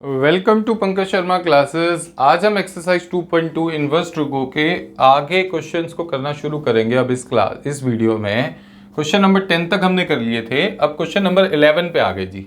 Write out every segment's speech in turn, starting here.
Welcome to Pankaj Sharma classes. आज हम exercise 2.2 inverse trigo के आगे क्वेश्चंस को करना शुरू करेंगे। अब इस वीडियो में क्वेश्चन नंबर 10 तक हमने कर लिए थे। अब क्वेश्चन नंबर 11 पे आ गए जी।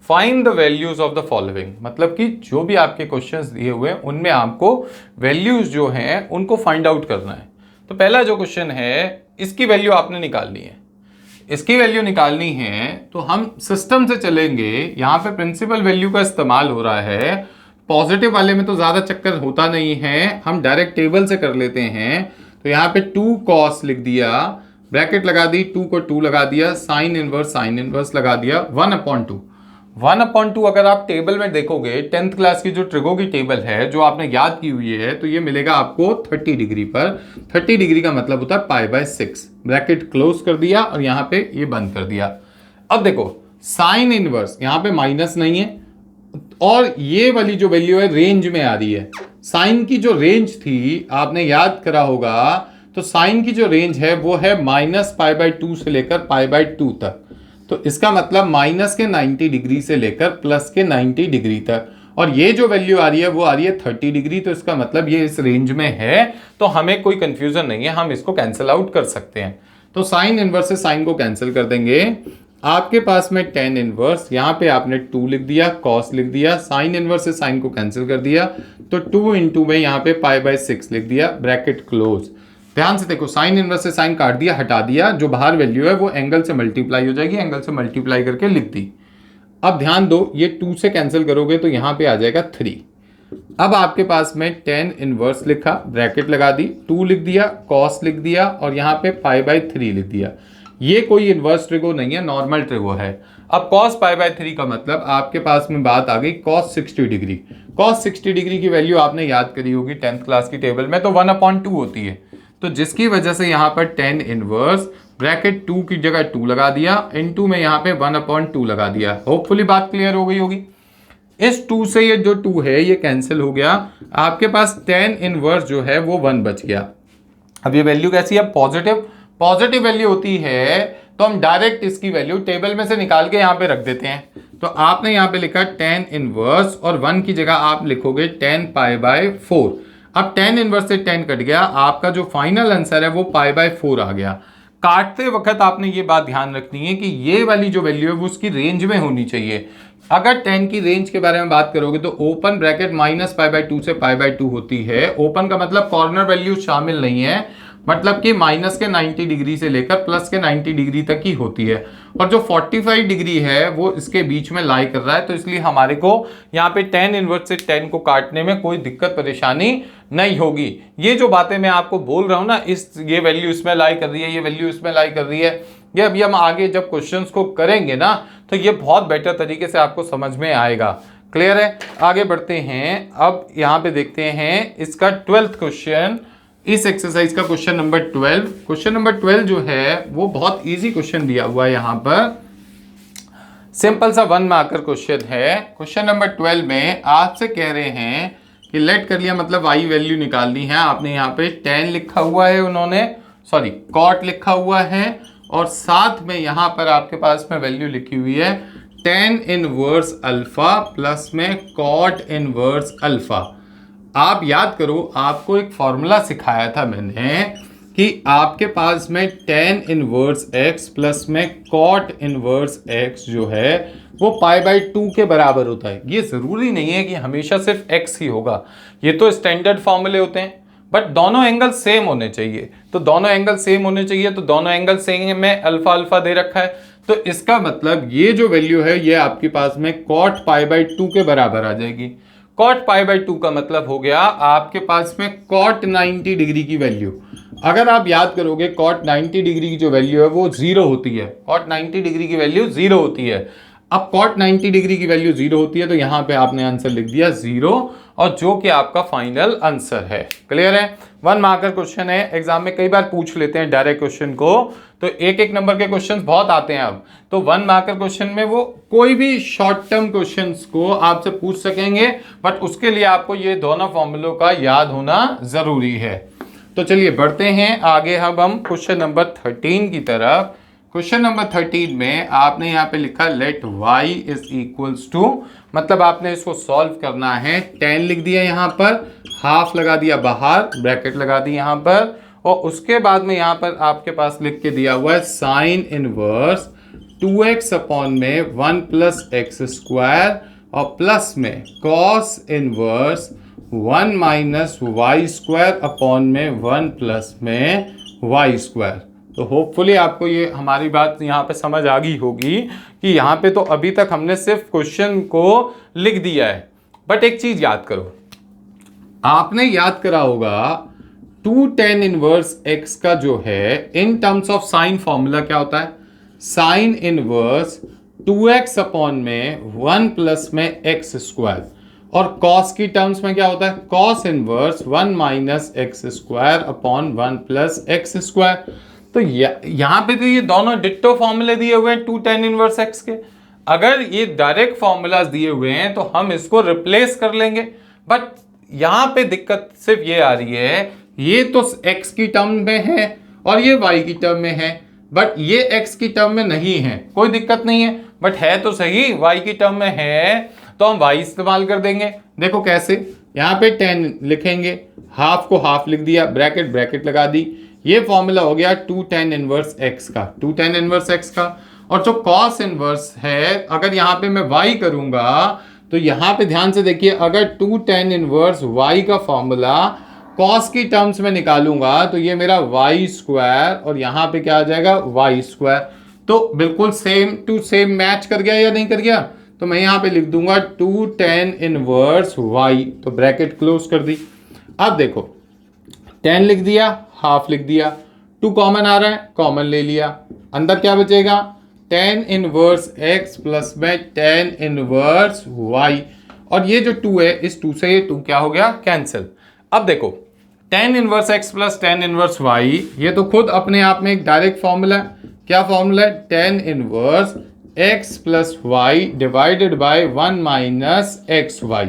Find the values of the following, मतलब कि जो भी आपके क्वेश्चंस दिए हुए हैं उनमें आपको वैल्यूज जो हैं उनको फाइंड आउट करना है। तो पहला जो क्वेश्चन है इसकी वैल्यू आपने निकालनी है। इसकी वैल्यू निकालनी है तो हम सिस्टम से चलेंगे। यहाँ पे प्रिंसिपल वैल्यू का इस्तेमाल हो रहा है। पॉजिटिव वाले में तो ज़्यादा चक्कर होता नहीं है, हम डायरेक्ट टेबल से कर लेते हैं। तो यहाँ पे 2 cos लिख दिया, ब्रैकेट लगा दी, 2 को 2 लगा दिया, साइन इनवर्स लगा दिया, 1/2। 1/2 अगर आप टेबल में देखोगे 10th क्लास की जो ट्रिगो की टेबल है जो आपने याद की हुई है तो ये मिलेगा आपको 30 डिग्री पर। 30 डिग्री का मतलब होता है π/6। ब्रैकेट क्लोज कर दिया और यहाँ पे ये बंद कर दिया। अब देखो साइन इनवर्स यहाँ पे माइनस नहीं है और ये वाली जो वैल्यू है रेंज में आ रही है। साइन की जो रेंज थी आपने याद करा होगा, तो साइन की जो रेंज है वो है -π/2 से लेकर π/2 तक। तो इसका मतलब माइनस के 90 डिग्री से लेकर प्लस के 90 डिग्री तक, और ये जो वैल्यू आ रही है वो आ रही है 30 डिग्री। तो इसका मतलब ये इस रेंज में है, तो हमें कोई कंफ्यूजन नहीं है, हम इसको कैंसिल आउट कर सकते हैं। तो साइन इनवर्स से साइन को कैंसिल कर देंगे। आपके पास में टेन इनवर्स, यहाँ पे आपने 2 लिख दिया, कॉस लिख दिया, साइन इनवर्स से साइन को कैंसिल कर दिया, तो 2 इंटू में यहाँ पे π/6 लिख दिया, ब्रैकेट क्लोज। ध्यान से देखो, साइन इनवर्स से साइन काट दिया, हटा दिया, जो बाहर वैल्यू है वो एंगल से मल्टीप्लाई हो जाएगी, एंगल से मल्टीप्लाई करके लिख दी। अब ध्यान दो, ये 2 से कैंसिल करोगे तो यहाँ पे आ जाएगा 3। अब आपके पास में टेन इनवर्स लिखा, ब्रैकेट लगा दी, 2 लिख दिया, कॉस लिख दिया और यहाँ पे π/3 लिख दिया। ये कोई इनवर्स ट्रिगो नहीं है, नॉर्मल ट्रिगो है। अब cos π/3 का मतलब आपके पास में बात आ गई cos 60 डिग्री। cos 60 डिग्री की वैल्यू आपने याद करी होगी 10th क्लास की टेबल में, तो 1/2 होती है। तो जिसकी वजह से यहाँ पर टेन इनवर्स, ब्रैकेट 2 की जगह 2 लगा दिया, इनटू में यहाँ पे 1/2 लगा दिया। होपफुली बात क्लियर हो गई होगी। इस 2 से ये जो 2 है ये कैंसिल हो गया, आपके पास टेन इनवर्स जो है वो 1 बच गया। अब ये वैल्यू कैसी है? पॉजिटिव वैल्यू होती है तो हम डायरेक्ट इसकी वैल्यू टेबल में से निकाल के यहाँ पे रख देते हैं। तो आपने यहाँ पे लिखा टेन इनवर्स और 1 की जगह आप लिखोगे 10 π/4। अब 10 इनवर्स से 10 कट गया, आपका जो फाइनल आंसर है वो π/4 आ गया। काटते वक्त आपने ये बात ध्यान रखनी है कि ये वाली जो वैल्यू है वो उसकी रेंज में होनी चाहिए। अगर 10 की रेंज के बारे में बात करोगे तो ओपन ब्रैकेट -π/2 से π/2 होती है। ओपन का मतलब कॉर्नर वैल्यू शामिल नहीं है, मतलब कि माइनस के 90 डिग्री से लेकर प्लस के 90 डिग्री तक की होती है। और जो 45 डिग्री है वो इसके बीच में लाई कर रहा है, तो इसलिए हमारे को यहाँ पे 10 इनवर्स से 10 को काटने में कोई दिक्कत परेशानी नहीं होगी। ये जो बातें मैं आपको बोल रहा हूँ ना, ये वैल्यू इसमें लाई कर रही है, ये वैल्यू इसमें लाई कर रही है, ये अभी हम आगे जब क्वेश्चंस को करेंगे ना तो ये बहुत बेटर तरीके से आपको समझ में आएगा। क्लियर है? आगे बढ़ते हैं। अब यहाँ पे देखते हैं इसका 12th क्वेश्चन, इस एक्सरसाइज का क्वेश्चन नंबर 12। क्वेश्चन नंबर 12 जो है वो बहुत इजी क्वेश्चन दिया हुआ है। यहाँ पर सिंपल सा 1 मार्कर क्वेश्चन है। क्वेश्चन नंबर 12 में आपसे कह रहे हैं कि लेट कर लिया, मतलब y वैल्यू निकालनी है। आपने यहाँ पे 10 लिखा हुआ है, उन्होंने cot लिखा हुआ है, और साथ में यहाँ पर आपके पास में वैल्यू लिखी हुई है tan इनवर्स अल्फा प्लस में cot इनवर्स अल्फा। आप याद करो, आपको एक फॉर्मूला सिखाया था मैंने कि आपके पास में tan इनवर्स x प्लस में cot इनवर्स x जो है वो π/2 के बराबर होता है। ये ज़रूरी नहीं है कि हमेशा सिर्फ x ही होगा, ये तो स्टैंडर्ड फॉर्मूले होते हैं, बट दोनों एंगल सेम होने चाहिए। तो दोनों एंगल सेम होने चाहिए, तो दोनों एंगल सेम में अल्फा अल्फा दे रखा है, तो इसका मतलब ये जो वैल्यू है ये आपके पास में cot π/2 के बराबर आ जाएगी। cot π/2 का मतलब हो गया आपके पास में cot 90 डिग्री की वैल्यू। अगर आप याद करोगे cot 90 डिग्री की जो वैल्यू है वो 0 होती है। cot 90 डिग्री की वैल्यू 0 होती है। अब cot 90 डिग्री की वैल्यू 0 होती है, तो यहाँ पे आपने आंसर लिख दिया 0, और जो कि आपका फाइनल आंसर है। क्लियर है? 1 मार्कर क्वेश्चन है, एग्जाम में कई बार पूछ लेते हैं डायरेक्ट क्वेश्चन को, तो एक नंबर के क्वेश्चंस बहुत आते हैं। अब तो 1 मार्कर क्वेश्चन में वो कोई भी शॉर्ट टर्म क्वेश्चंस को आपसे पूछ सकेंगे, बट उसके लिए आपको ये दोनों फॉर्मूलों का याद होना जरूरी है। तो चलिए बढ़ते हैं आगे। अब हम क्वेश्चन नंबर 13 की तरफ। क्वेश्चन नंबर 13 में आपने यहाँ पे लिखा let y is equals to मतलब आपने इसको सॉल्व करना है। 10 लिख दिया यहाँ पर, हाफ लगा दिया बाहर, ब्रैकेट लगा दी यहाँ पर, और उसके बाद में यहाँ पर आपके पास लिख के दिया हुआ है साइन इनवर्स 2x अपॉन में 1 प्लस एक्स स्क्वायर और प्लस में cos inverse 1 minus y square upon में 1 प्लस में वाई स्क्वायर। तो होपफुली आपको ये हमारी बात यहाँ पे समझ आ गई होगी कि यहाँ पे तो अभी तक हमने सिर्फ क्वेश्चन को लिख दिया है। बट एक चीज याद करो, आपने याद करा होगा 2 tan इनवर्स x का जो है in terms of sine formula क्या होता है, साइन इनवर्स 2x अपॉन में 1 प्लस में एक्स स्क्वायर, और कॉस की टर्म्स में क्या होता है, cos inverse 1 minus x square upon 1 plus x square. तो यहाँ पे तो ये दोनों डिट्टो फॉर्मूले दिए हुए हैं 2 tan इनवर्स x के। अगर ये डायरेक्ट फॉर्मूलाज दिए हुए हैं तो हम इसको रिप्लेस कर लेंगे। बट यहाँ पे दिक्कत सिर्फ ये आ रही है, ये तो x की टर्म में है और ये y की टर्म में है, बट ये x की टर्म में नहीं है। कोई दिक्कत नहीं है, बट है तो सही, y की टर्म में है तो हम y इस्तेमाल कर देंगे। देखो कैसे, यहाँ पे 10 लिखेंगे, हाफ को हाफ लिख दिया, ब्रैकेट ब्रैकेट लगा दी, ये फॉर्मूला हो गया 2 tan इनवर्स x का, 2 tan इनवर्स x का। और जो cos इनवर्स है, अगर यहाँ पे मैं y करूंगा तो यहाँ पे ध्यान से देखिए, अगर 2 tan इनवर्स y का फॉर्मूला cos की टर्म्स में निकालूंगा तो ये मेरा y स्क्वायर और यहाँ पे क्या आ जाएगा y स्क्वायर। तो बिल्कुल सेम टू सेम मैच कर गया या नहीं कर गया। तो मैं यहाँ पे लिख दूंगा 2 tan इनवर्स y, तो ब्रैकेट क्लोज कर दी। अब देखो 10 लिख दिया, हाफ लिख दिया, 2 कॉमन आ रहा है, कॉमन ले लिया, अंदर क्या बचेगा tan इनवर्स x प्लस में tan इनवर्स y, और ये जो 2 है इस 2 से ये 2 क्या हो गया, कैंसिल। अब देखो tan inverse x plus tan inverse y, ये तो खुद अपने आप में एक डायरेक्ट फॉर्मूला है। क्या फॉर्मूला है, tan inverse x plus y divided by 1 minus x y.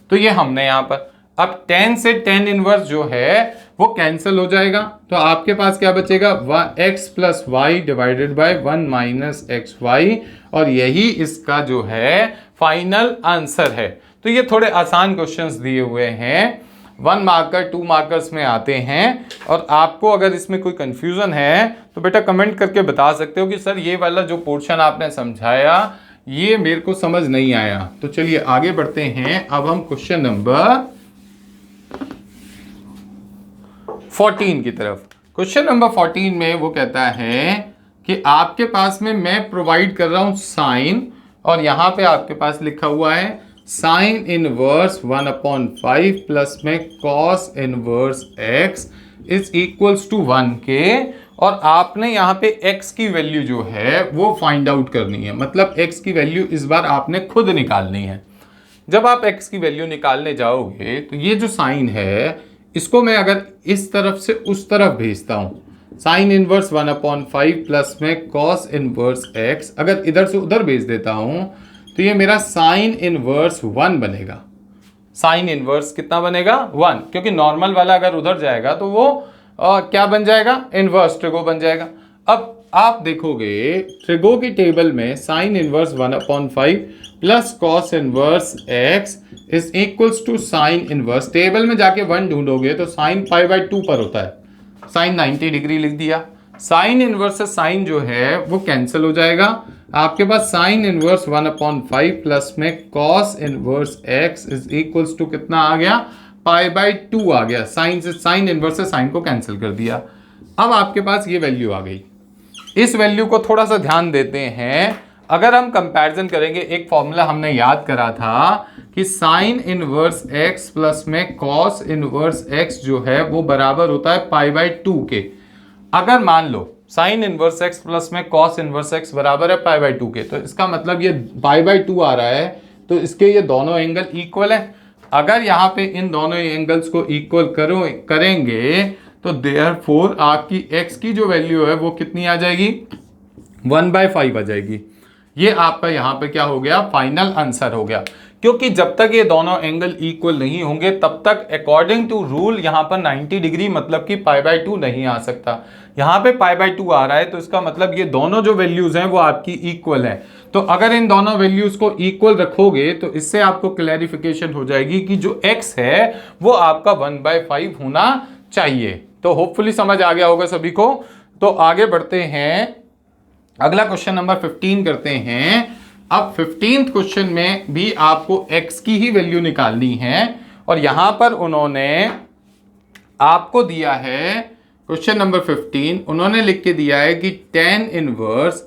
तो ये हमने यहाँ पर, अब tan से tan इनवर्स जो है वो कैंसिल हो जाएगा, तो आपके पास क्या बचेगा, x plus y divided by 1 minus x y, और यही इसका जो है फाइनल आंसर है। तो ये थोड़े आसान क्वेश्चंस दिए हुए हैं, 1 मार्कर 2 मार्कर्स में आते हैं। और आपको अगर इसमें कोई कंफ्यूजन है तो बेटा कमेंट करके बता सकते हो कि सर ये वाला जो पोर्शन आपने समझाया ये मेरे को समझ नहीं आया। तो चलिए आगे बढ़ते हैं। अब हम क्वेश्चन नंबर 14 की तरफ। क्वेश्चन नंबर 14 में वो कहता है कि आपके पास में मैं प्रोवाइड कर रहा हूं साइन, और यहां पे आपके पास लिखा हुआ है साइन इनवर्स 1/5 प्लस में cos inverse x is equals to 1 के, और आपने यहाँ पे x की वैल्यू जो है वो फाइंड आउट करनी है। मतलब x की वैल्यू इस बार आपने खुद निकालनी है। जब आप x की वैल्यू निकालने जाओगे तो ये जो साइन है इसको मैं अगर इस तरफ से उस तरफ भेजता हूं, साइन इनवर्स 1/5 प्लस में कॉस इनवर्स x अगर इधर से उधर भेज देता हूं तो ये मेरा साइन इनवर्स 1 बनेगा। साइन इनवर्स कितना बनेगा, 1, क्योंकि नॉर्मल वाला अगर उधर जाएगा तो वो क्या बन जाएगा, इनवर्स ट्रिगो बन जाएगा। अब आप देखोगे ट्रिगो की टेबल में sine inverse 1/5 plus cos inverse x is equals to sine inverse, table में जाके 1 ढूंढोगे तो साइन π/2 पर होता है, साइन 90 डिग्री लिख दिया। साइन इनवर्स से साइन जो है वो कैंसिल हो जाएगा, आपके पास साइन इनवर्स 1/5 प्लस में cos inverse x is equals to कितना आ गया, π/2 आ गया। साइन से साइन इनवर्स से साइन को कैंसिल कर दिया। अब आपके पास ये वैल्यू आ गई। इस वैल्यू को थोड़ा सा ध्यान देते हैं। अगर हम कंपैरिजन करेंगे, एक फॉर्मूला हमने याद करा था कि साइन इनवर्स x प्लस में कॉस इनवर्स x जो है वो बराबर होता है π/2 के। अगर मान लो साइन इनवर्स x प्लस में कॉस इनवर्स x बराबर है π/2 के, तो इसका मतलब ये π/2 आ रहा है, तो इसके ये दोनों एंगल इक्वल है। अगर यहाँ पे इन दोनों एंगल्स को इक्वल करेंगे तो देयरफॉर आपकी x की जो वैल्यू है वो कितनी आ जाएगी, 1/5 आ जाएगी। ये आपका यहाँ पे क्या हो गया, फाइनल आंसर हो गया। क्योंकि जब तक ये दोनों एंगल इक्वल नहीं होंगे तब तक अकॉर्डिंग टू रूल यहां पर 90 डिग्री मतलब कि π/2 नहीं आ सकता। यहां पे π/2 आ रहा है तो इसका मतलब ये दोनों जो वैल्यूज हैं वो आपकी इक्वल है। तो अगर इन दोनों वैल्यूज को इक्वल रखोगे तो इससे आपको क्लैरिफिकेशन हो जाएगी कि जो x है वो आपका 1/5 होना चाहिए। तो होपफुली समझ आ गया होगा सभी को। तो आगे बढ़ते हैं, अगला क्वेश्चन नंबर 15 करते हैं। अब 15th क्वेश्चन में भी आपको x की ही वैल्यू निकालनी है और यहां पर उन्होंने आपको दिया है क्वेश्चन नंबर 15, उन्होंने लिख के दिया है कि tan inverse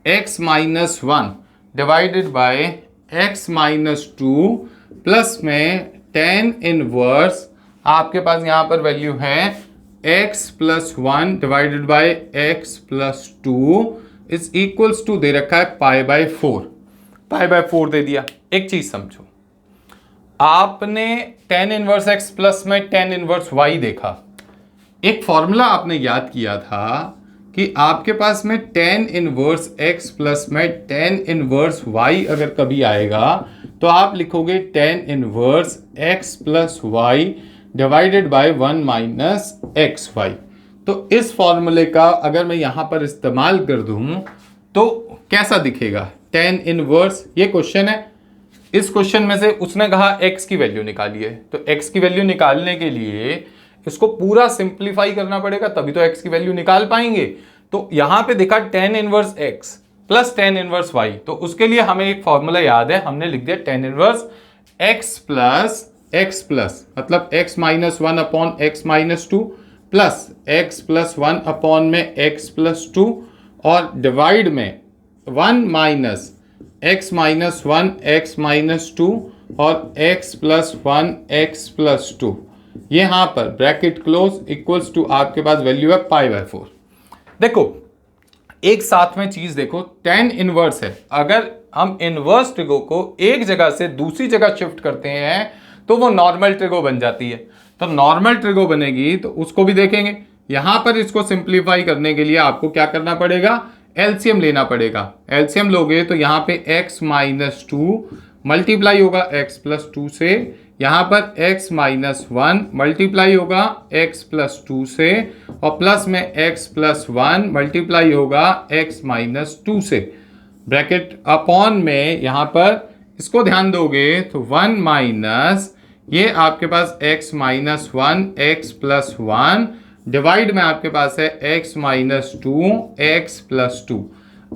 x minus 1 divided by x minus 2 plus में tan इनवर्स आपके पास यहां पर वैल्यू है x plus 1 divided by x plus 2 is equals to दे रखा है π/4 दे दिया। एक चीज समझो, आपने tan इनवर्स x प्लस में tan इनवर्स y देखा, एक फॉर्मूला आपने याद किया था कि आपके पास में tan इनवर्स x प्लस में tan इनवर्स y अगर कभी आएगा तो आप लिखोगे tan inverse x plus y divided by 1 minus xy। तो इस फॉर्मूले का अगर मैं यहां पर इस्तेमाल कर दूं तो कैसा दिखेगा tan इनवर्स, ये क्वेश्चन है। इस क्वेश्चन में से उसने कहा x की वैल्यू निकालिए, तो x की वैल्यू निकालने के लिए इसको पूरा सिंप्लीफाई करना पड़ेगा तभी तो x की वैल्यू निकाल पाएंगे। तो यहां पे देखा tan inverse x plus tan inverse y, तो उसके लिए हमें एक फॉर्मूला याद है, हमने लिख दिया tan इनवर्स x प्लस मतलब x minus 1 upon x minus 2 plus x plus 1 upon में x प्लस 2 और डिवाइड में 1 minus x minus 1 x minus 2 और x प्लस 1 x प्लस 2, यहां पर ब्रैकेट क्लोज इक्वल्स टू आपके पास वैल्यू है π/4। देखो एक साथ में चीज देखो, tan इनवर्स है, अगर हम इनवर्स ट्रिगो को एक जगह से दूसरी जगह शिफ्ट करते हैं तो वो नॉर्मल ट्रिगो बन जाती है। तो नॉर्मल ट्रिगो बनेगी तो उसको भी देखेंगे। यहां पर इसको सिंप्लीफाई करने के लिए आपको क्या करना पड़ेगा, एलसीएम लेना पड़ेगा। एलसीएम लोगे तो यहाँ पे x माइनस 2 मल्टीप्लाई होगा x प्लस 2 से, यहाँ पर x माइनस 1 मल्टीप्लाई होगा x प्लस 2 से और प्लस में x प्लस 1 मल्टीप्लाई होगा x माइनस 2 से, ब्रैकेट अपॉन में यहाँ पर इसको ध्यान दोगे तो 1 माइनस ये आपके पास x minus 1 x plus 1 divide में आपके पास है x माइनस 2 x प्लस 2।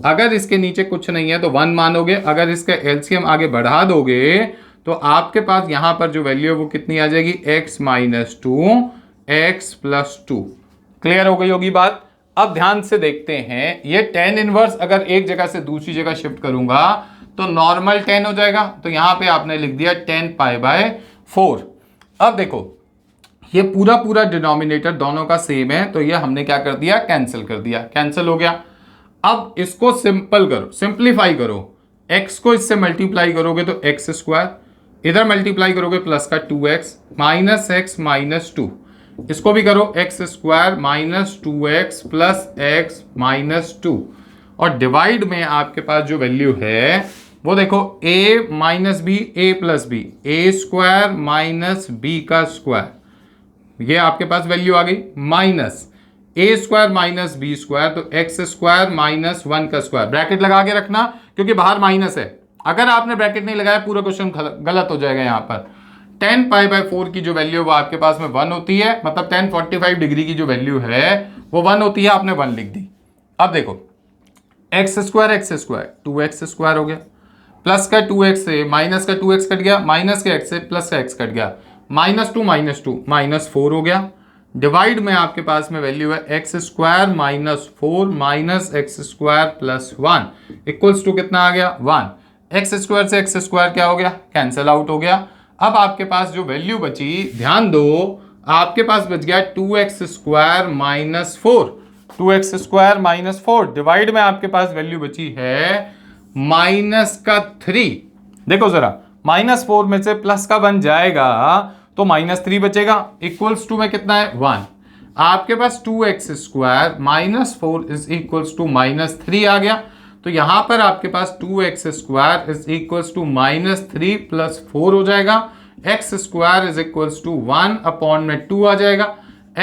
अगर इसके नीचे कुछ नहीं है तो 1 मानोगे, अगर इसका एलसीएम आगे बढ़ा दोगे तो आपके पास यहां पर जो वैल्यू है वो कितनी आ जाएगी, x minus 2 x plus 2। Clear हो गई होगी बात। अब ध्यान से देखते हैं, ये tan इनवर्स अगर एक जगह से दूसरी जगह शिफ्ट करूंगा तो नॉर्मल tan हो जाएगा, तो यहां पे आपने लिख दिया tan π/4। अब देखो ये पूरा डिनोमिनेटर दोनों का सेम है तो ये हमने क्या कर दिया, कैंसिल कर दिया, कैंसिल हो गया। अब इसको सिंपल करो, सिंप्लीफाई करो, x को इससे मल्टीप्लाई करोगे तो x स्क्वायर, इधर मल्टीप्लाई करोगे प्लस का 2x माइनस x माइनस 2, इसको भी करो x square minus 2x plus x minus 2 और डिवाइड में आपके पास जो वैल्यू है वो देखो a minus B a plus B, A square minus B का स्क्वायर, ये आपके पास वैल्यू आ गई, minus A square minus B square, तो एक्स स्क्वायर माइनस 1 का स्क्वायर, ब्रैकेट लगा के रखना क्योंकि बाहर माइनस है। अगर आपने ब्रैकेट नहीं लगाया पूरा क्वेश्चन गलत हो जाएगा। यहाँ पर tan π/4 की जो वैल्यू वो आपके पास में 1 होती है, मतलब tan 45 डिग्री की जो वैल्यू है वो 1 होती है, आपने 1 लिख दी। अब देखो एक्स स्क्वायर 2x स्क्वायर हो गया, प्लस का 2x से माइनस का 2x कट गया, माइनस के x से प्लस का x कट गया, माइनस 2 माइनस 4 हो गया, डिवाइड में आपके पास में वैल्यू है x square minus 4 minus x square plus 1 equals to कितना आ गया, 1। एक्स स्क्वायर से एक्स स्क्वायर क्या हो गया, कैंसिल आउट हो गया। अब आपके पास जो वैल्यू बची, ध्यान दो, आपके पास बच गया 2x square minus 4, 2x square minus 4 divide में आपके पास वैल्यू बची है माइनस का 3। देखो जरा, माइनस 4 में से प्लस का 1 जाएगा तो माइनस 3 बचेगा, इक्वल्स टू में कितना है, 1। आपके पास 2x square minus 4 is equals to minus 3 आ गया। तो यहाँ पर आपके पास 2x² इज इक्वल्स टू -3 + 4 हो जाएगा। x² इज इक्वल्स टू 1/2 आ जाएगा।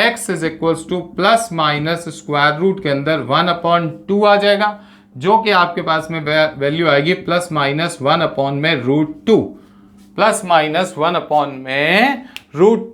x is equals to plus minus square root के अंदर 1/2 आ जाएगा, जो कि आपके पास में वैल्यू आएगी +-1/√2 +-1/√2।